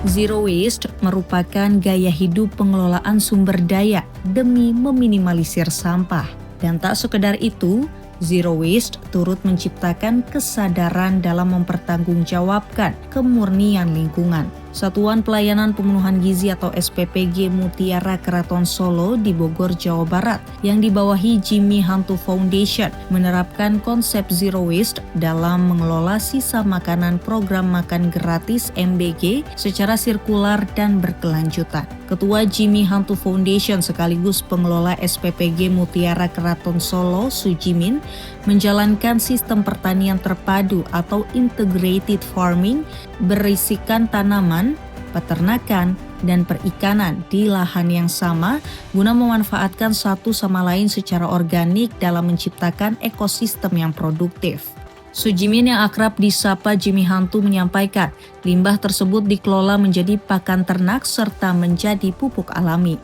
Zero waste merupakan gaya hidup pengelolaan sumber daya demi meminimalisir sampah. Dan tak sekedar itu, zero waste turut menciptakan kesadaran dalam mempertanggungjawabkan kemurnian lingkungan. Satuan Pelayanan Pemenuhan Gizi atau SPPG Mutiara Keraton Solo di Bogor, Jawa Barat yang dibawahi Jimmy Hantu Foundation menerapkan konsep zero waste dalam mengelola sisa makanan program makan gratis MBG secara sirkular dan berkelanjutan. Ketua Jimmy Hantu Foundation sekaligus pengelola SPPG Mutiara Keraton Solo, Sujimin, menjalankan sistem pertanian terpadu atau integrated farming berisikan tanaman, peternakan, dan perikanan di lahan yang sama guna memanfaatkan satu sama lain secara organik dalam menciptakan ekosistem yang produktif. Sujimin yang akrab disapa Jimmy Hantu menyampaikan, limbah tersebut dikelola menjadi pakan ternak serta menjadi pupuk alami.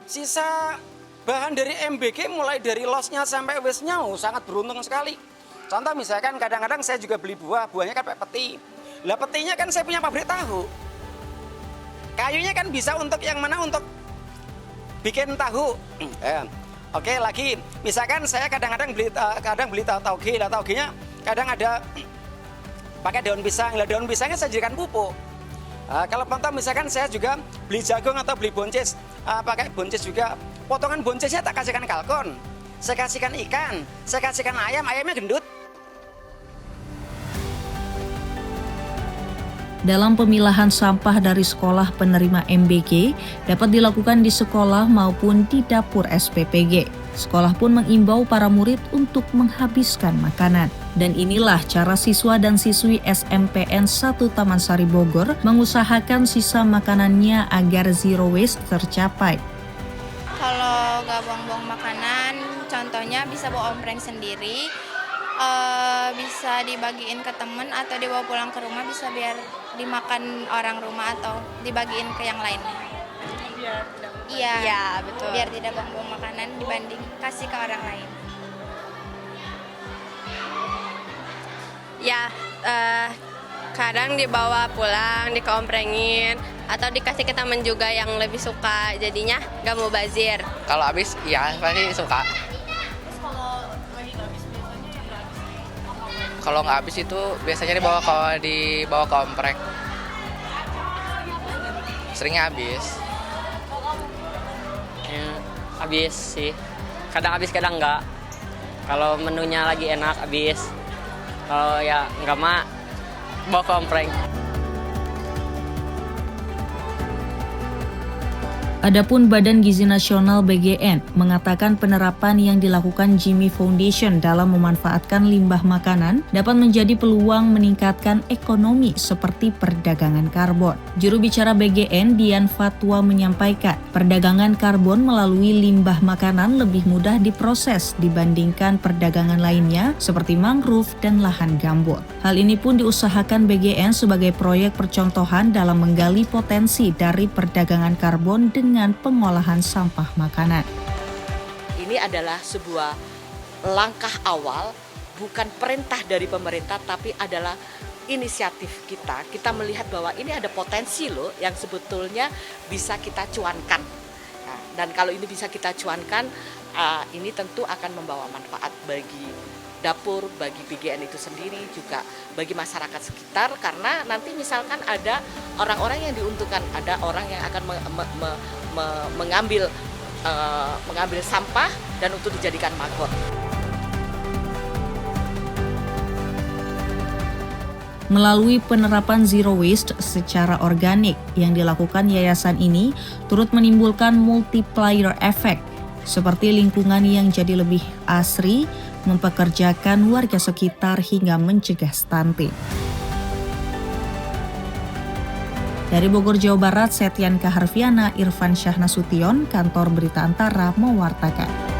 Sisa bahan dari MBG mulai dari losnya sampai waste-nya sangat beruntung sekali. Contoh misalkan kadang-kadang saya juga beli buahnya kan pakai peti. Lah petinya kan saya punya pabrik tahu. Kayunya kan bisa untuk yang mana untuk bikin tahu. Oke, lagi misalkan saya kadang-kadang beli tauge, lah taugenya kadang ada pakai daun pisang, lah daun pisangnya saya jadikan pupuk. Kalau contoh misalkan saya juga beli jagung atau beli boncis, pakai boncis juga, potongan boncisnya tak kasihkan kalkun, saya kasihkan ikan, saya kasihkan ayam, ayamnya gendut. Dalam pemilahan sampah dari sekolah penerima MBG dapat dilakukan di sekolah maupun di dapur SPPG. Sekolah pun mengimbau para murid untuk menghabiskan makanan. Dan inilah cara siswa dan siswi SMPN 1 Taman Sari Bogor mengusahakan sisa makanannya agar zero waste tercapai. Kalau nggak buang-buang makanan, contohnya bisa bawa ompreng sendiri, bisa dibagiin ke temen atau dibawa pulang ke rumah, bisa biar dimakan orang rumah atau dibagiin ke yang lainnya. Iya, betul. Biar tidak buang-buang makanan dibanding kasih ke orang lain. Ya, kadang dibawa pulang, dikomprengin, atau dikasih ke teman juga yang lebih suka, jadinya nggak mau bazir. Kalau habis, ya pasti suka. Kalau nggak habis itu biasanya dibawa ke omprek. Seringnya habis. Habis sih. Kadang habis, kadang enggak. Kalau menunya lagi enak, habis. Kalau ya enggak mah, bawa ke ompreng. Adapun Badan Gizi Nasional BGN mengatakan penerapan yang dilakukan Jimmy Foundation dalam memanfaatkan limbah makanan dapat menjadi peluang meningkatkan ekonomi seperti perdagangan karbon. Juru bicara BGN Dian Fatwa menyampaikan, perdagangan karbon melalui limbah makanan lebih mudah diproses dibandingkan perdagangan lainnya seperti mangrove dan lahan gambut. Hal ini pun diusahakan BGN sebagai proyek percontohan dalam menggali potensi dari perdagangan karbon dengan pengolahan sampah makanan. Ini adalah sebuah langkah awal, bukan perintah dari pemerintah, tapi adalah inisiatif kita. Kita melihat bahwa ini ada potensi loh yang sebetulnya bisa kita cuankan. Nah, dan kalau ini bisa kita cuankan, ini tentu akan membawa manfaat bagi dapur, bagi BGN itu sendiri, juga bagi masyarakat sekitar, karena nanti misalkan ada orang-orang yang diuntungkan, ada orang yang akan mengambil sampah dan untuk dijadikan maggot. Melalui penerapan zero waste secara organik yang dilakukan yayasan ini turut menimbulkan multiplier effect, seperti lingkungan yang jadi lebih asri, mempekerjakan warga sekitar hingga mencegah stunting. Dari Bogor, Jawa Barat, Setyan Kaharviana, Irfan Syahnasution, Kantor Berita Antara mewartakan.